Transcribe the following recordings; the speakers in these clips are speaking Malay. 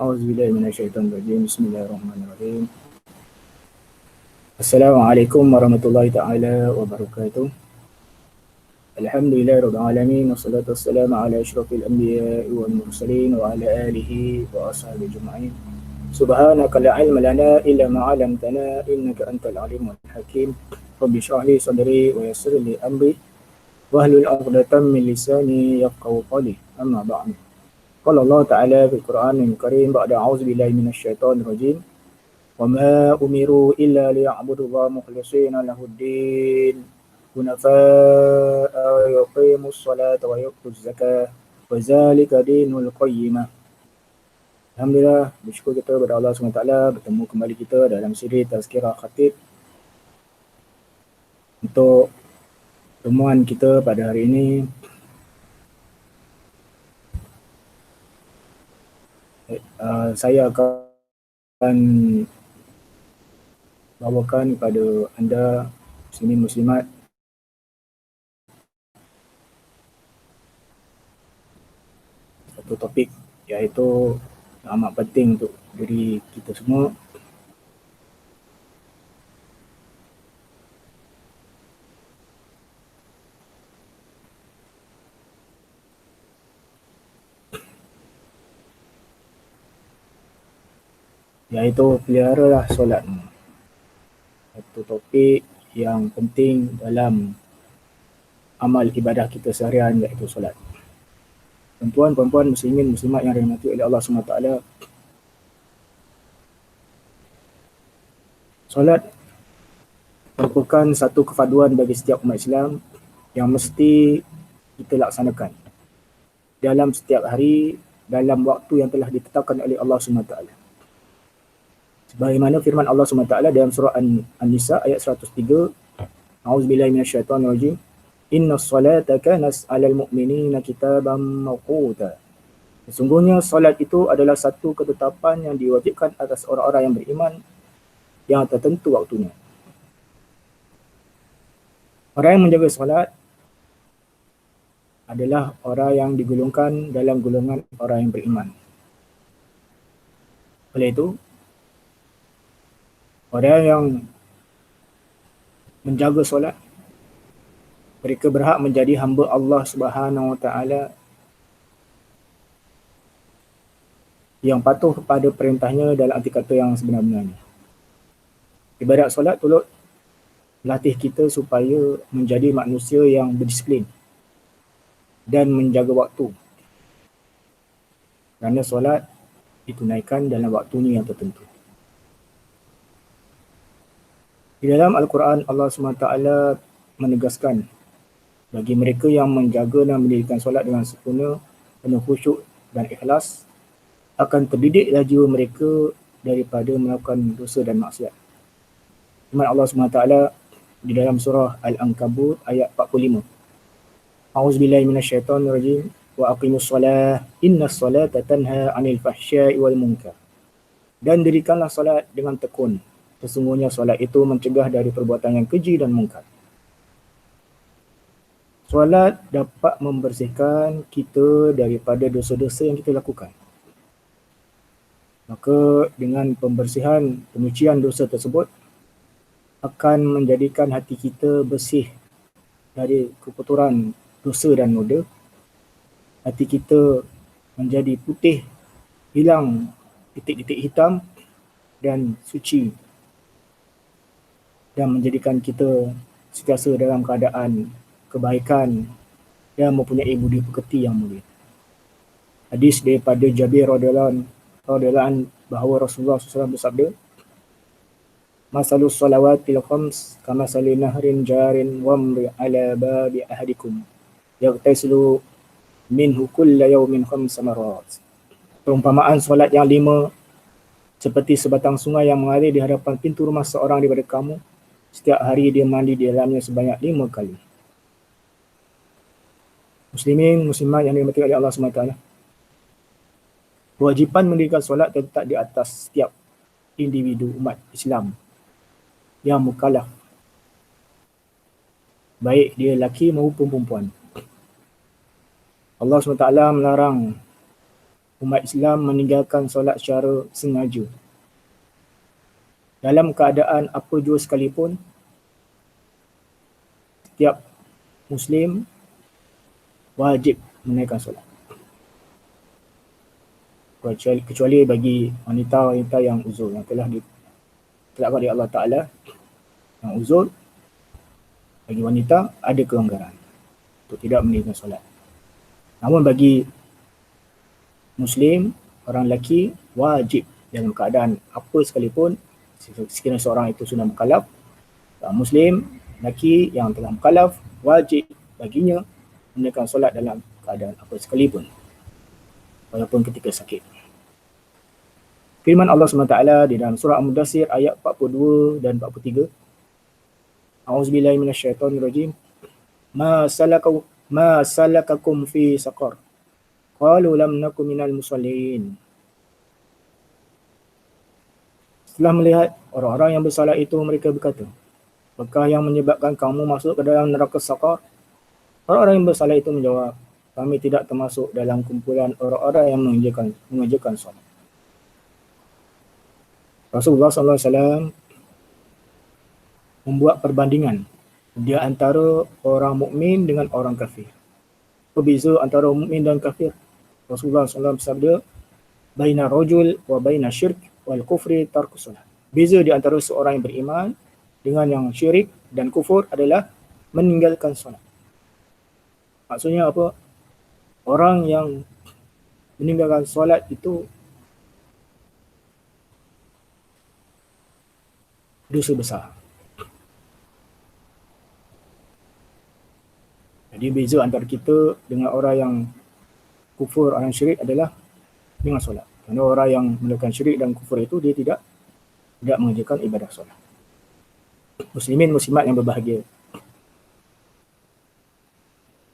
A'udzubillahi minasyaitonirrajim. Bismillahirrahmanirrahim. Assalamualaikum warahmatullahi taala wabarakatuh. Alhamdulillahirabbil alamin wassalatu wassalamu ala asyrafil anbiya'i wal mursalin wa ala alihi wa ashabihi ajma'in. Subhanaka la ilma lana illa ma 'allamtana innaka antal alimul hakim. Rabbi shrah li sadri wa yassir li amri wahlul 'uqdatam min lisani yafqahu qawli. Amma ba'du. Qala Allah Ta'ala fil Qur'anil Karim ba'da a'udzu billahi minasyaitonir rajim. Wa ma umiru illa liya'budullaha mukhlishina lahuddin hunafa'a wa yuqimus salata wa yu'tuz zakah wa zalika dinul qayyimah. Alhamdulillah, bersyukur kita kepada Allah SWT bertemu kembali kita dalam siri Tazkirah Khatib. Untuk pertemuan kita pada hari ini, saya akan bawakan kepada anda muslimin muslimat satu topik iaitu amat penting untuk diri kita semua, iaitu peliharalah solatmu. Satu topik yang penting dalam amal ibadah kita seharian, iaitu solat. Tuan-puan muslimin muslimat yang dirahmati oleh Allah SWT, solat merupakan satu kefaduan bagi setiap umat Islam yang mesti kita laksanakan dalam setiap hari, dalam waktu yang telah ditetapkan oleh Allah SWT. Sebagaimana firman Allah SWT dalam surah An-Nisa ayat 103, A'udzubillahi minasyaitonirrajim. Innas salata kanat 'alal mu'minina kitaban mawquta. Sesungguhnya solat itu adalah satu ketetapan yang diwajibkan atas orang-orang yang beriman yang tertentu waktunya. Orang yang menjaga solat adalah orang yang digolongkan dalam golongan orang yang beriman. Oleh itu, orang yang menjaga solat, mereka berhak menjadi hamba Allah Subhanahu Wa Taala yang patuh kepada perintahnya dalam arti kata yang sebenar-benarnya. Ibadat solat turut melatih kita supaya menjadi manusia yang berdisiplin dan menjaga waktu. Kerana solat ditunaikan dalam waktunya yang tertentu. Di dalam Al-Quran, Allah SWT menegaskan bagi mereka yang menjaga dan mendirikan solat dengan sempurna, penuh khusyuk dan ikhlas, akan terdidiklah jiwa mereka daripada melakukan dosa dan maksiat. Firman Allah SWT di dalam surah Al-Ankabut ayat 45. A'udzubillahi minasyaitonirrajim. Wa aqimus solah innas solata tanha 'anil fahsya'i wal munkar. Dan dirikanlah solat dengan tekun. Sesungguhnya solat itu mencegah dari perbuatan yang keji dan mungkar. Solat dapat membersihkan kita daripada dosa-dosa yang kita lakukan. Maka dengan pembersihan, penyucian dosa tersebut akan menjadikan hati kita bersih dari kekotoran dosa dan noda. Hati kita menjadi putih, hilang titik-titik hitam dan suci, dan menjadikan kita sentiasa dalam keadaan kebaikan dan mempunyai budi pekerti yang mulia. Hadis daripada Jabir radhiyallahu anhu bahawa Rasulullah SAW bersabda, Masalus salawatil khams kamasali nahrin jarin wamri ala babi ahadikum yaghtasilu minhu kulla yawmin khamsa marat. Perumpamaan solat yang 5 seperti sebatang sungai yang mengalir di hadapan pintu rumah seorang daripada kamu. Setiap hari dia mandi di dalamnya sebanyak 5 kali. Muslimin, muslimat yang dirahmati oleh Allah SWT, kewajipan mendirikan solat terletak di atas setiap individu umat Islam yang mukallaf, baik dia lelaki maupun perempuan. Allah SWT melarang umat Islam meninggalkan solat secara sengaja. Dalam keadaan apa jua sekalipun, setiap Muslim wajib menunaikan solat. Kecuali bagi wanita-wanita yang uzur, yang telah ditetapkan oleh Allah Ta'ala, yang uzur, bagi wanita ada kelonggaran untuk tidak menunaikan solat. Namun bagi Muslim, orang lelaki wajib dalam keadaan apa sekalipun, sekiranya seorang itu sudah mukallaf, Muslim lelaki yang telah mukallaf, wajib baginya menunaikan solat dalam keadaan apa sekalipun, walaupun ketika sakit. Firman Allah SWT di dalam surah Al-Mudaththir ayat 42 dan 43. A'udzubillahi minasyaitonirrajim. Ma salakakum fi saqar? Qalu lam naku minal musallin. Setelah melihat orang-orang yang bersalat itu, mereka berkata, apakah yang menyebabkan kamu masuk ke dalam neraka saqar? Orang-orang yang bersalat itu menjawab, kami tidak termasuk dalam kumpulan orang-orang yang mengerjakan solat. Rasulullah SAW membuat perbandingan di antara orang mukmin dengan orang kafir. Berbeza antara mukmin dan kafir. Rasulullah SAW bersabda, baina rajul wa baina syirk wal kufri tarkus solat. Beza di antara seorang yang beriman dengan yang syirik dan kufur adalah meninggalkan solat. Maksudnya apa? Orang yang meninggalkan solat itu dosa besar. Jadi beza antara kita dengan orang yang kufur, orang syirik adalah dengan solat. Kerana orang yang melakukan syirik dan kufur itu dia tidak mengerjakan ibadah solat. Muslimin muslimat yang berbahagia,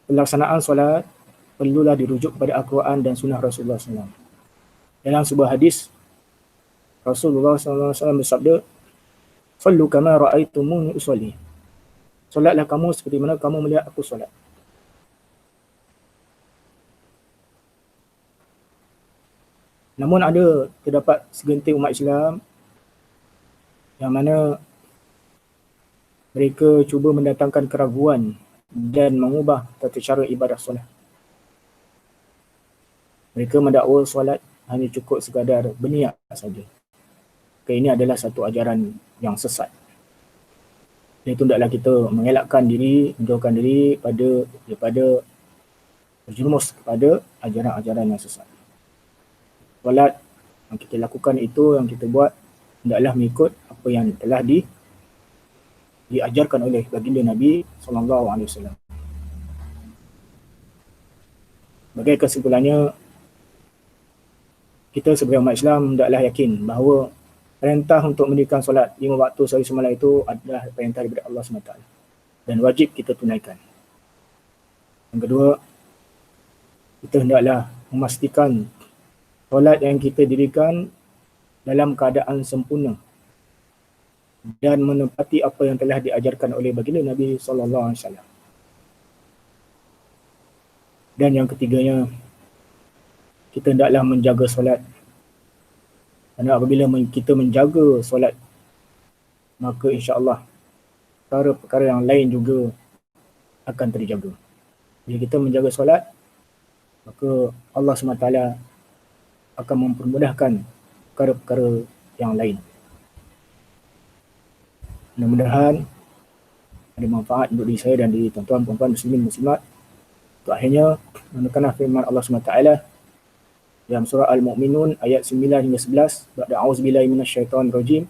pelaksanaan solat perlulah dirujuk kepada Al-Quran dan sunnah Rasulullah SAW. Dalam sebuah hadis, Rasulullah SAW bersabda, sallu kama ra'aitumuni usolli. Solatlah kamu seperti mana kamu melihat aku solat. Namun terdapat segelintir umat Islam yang mana mereka cuba mendatangkan keraguan dan mengubah tata cara ibadah solat. Mereka mendakwa solat hanya cukup sekadar berniat saja. Ini adalah satu ajaran yang sesat. Dan itu hendaklah kita mengelakkan diri, menjauhkan diri daripada berjerumus kepada ajaran-ajaran yang sesat. Solat yang kita lakukan itu, yang kita buat, hendaklah mengikut apa yang telah diajarkan oleh baginda Nabi SAW. Sebagai kesimpulannya, kita sebagai umat Islam hendaklah yakin bahawa perintah untuk mendirikan solat 5 waktu sehari semalam itu adalah perintah daripada Allah SWT dan wajib kita tunaikan. Yang kedua, kita hendaklah memastikan solat yang kita dirikan dalam keadaan sempurna dan menepati apa yang telah diajarkan oleh baginda Nabi SAW. Dan yang ketiganya, kita hendaklah menjaga solat. Kerana apabila kita menjaga solat, maka insya-Allah perkara-perkara yang lain juga akan terjaga. Bila kita menjaga solat, maka Allah SWT akan mempermudahkan perkara-perkara yang lain. Mudah-mudahan ada manfaat untuk diri saya dan diri tuan-tuan puan-puan muslimin muslimat. Untuk akhirnya, menekanlah firman Allah SWT dalam surah Al-Mu'minun ayat 9 hingga 11. Ba'da a'udzubillahi minasyaitonirrajim.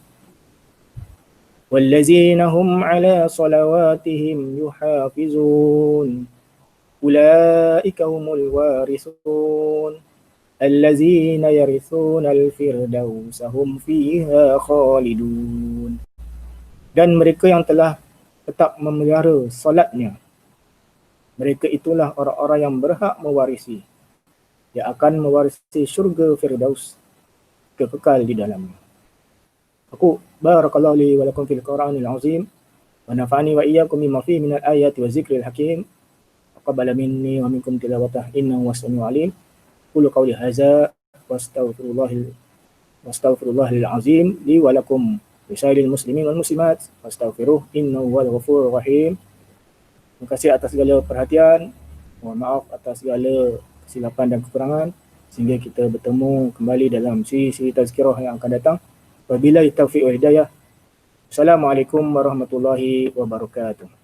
Wallazina hum 'ala salawatihim yuhafizun. Ulaika humul warithun. Allazina yarithuna al-firdausa hum fiha khalidun. Dan mereka yang telah tetap memelihara solatnya, mereka itulah orang-orang yang berhak mewarisi. Dia akan mewarisi syurga Firdaus, kekal di dalamnya. Aku barakallahu li wa lakum fil Qur'anil azim wa nafa'ani wa iyyakum bima fihi minal ayati wa zikril hakim. Taqabbal minni wa minkum tilawatah innahu was-sami'ul alim. Qulu qawli hadza wastaghfirullahil azim li wa lakum lisairil muslimin wal muslimat fastaghfiruh innahu huwal ghafurur rahim. Terima kasih atas segala perhatian. Mohon maaf atas segala kesilapan dan kekurangan, sehingga kita bertemu kembali dalam siri tazkirah yang akan datang. Wabillahi taufiq wal hidayah. Assalamualaikum warahmatullahi wabarakatuh.